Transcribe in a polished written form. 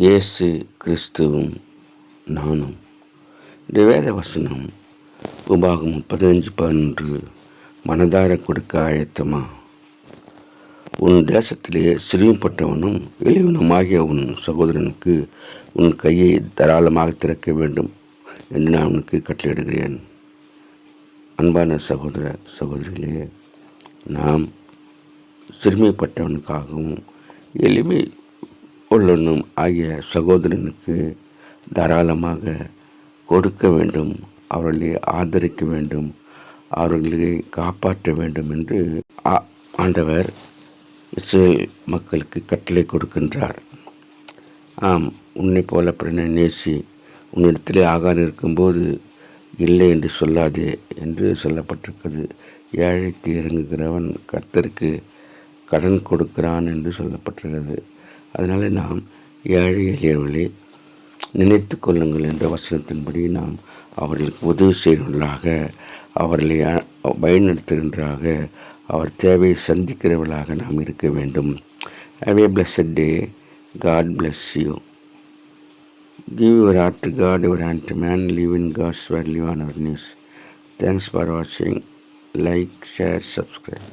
இயேசு கிறிஸ்துவும் நானும். இந்த வேத வசனம் உபாகம் 15:11 மனதார கொடுக்க ஆயத்தமா? உன் தேசத்திலே சிறுமைப்பட்டவனும் எளியவனுமாகிய உன் சகோதரனுக்கு உன் கையை தாராளமாக திறக்க வேண்டும் என்று நான் உனக்கு கட்டளையிடுகிறேன். அன்பான சகோதர சகோதரிகளே, நாம் சிறுமைப்பட்டவனுக்காகவும் எளிமை உள்ளனும் ஆகிய சகோதரனுக்கு தாராளமாக கொடுக்க வேண்டும், அவர்களை ஆதரிக்க வேண்டும், அவர்களை காப்பாற்ற வேண்டும் என்று ஆண்டவர் இஸ்ரேல் மக்களுக்கு கட்டளை கொடுக்கின்றார். ஆம், உன்னை போல பிறனை நேசி, உன்னிடத்திலே ஆகான் இருக்கும்போது இல்லை என்று சொல்லாதே என்று சொல்லப்பட்டிருக்கிறது. ஏழைக்கு இறங்குகிறவன் கர்த்தருக்கு கடன் கொடுக்கிறான் என்று சொல்லப்பட்டிருக்கிறது. அதனால் நாம் ஏழை எளியவர்களை நினைத்து கொள்ளுங்கள் என்ற வசனத்தின்படி நாம் அவர்களுக்கு உதவி செய்கிறவர்களாக, அவர்களை வழிநடத்துகின்றாக, அவர் தேவையை சந்திக்கிறவர்களாக நாம் இருக்க வேண்டும். Have a blessed day. God bless you. Give your heart to God, your hand to man. Live in God's word, live on our knees. Thanks for watching. Like, share, subscribe.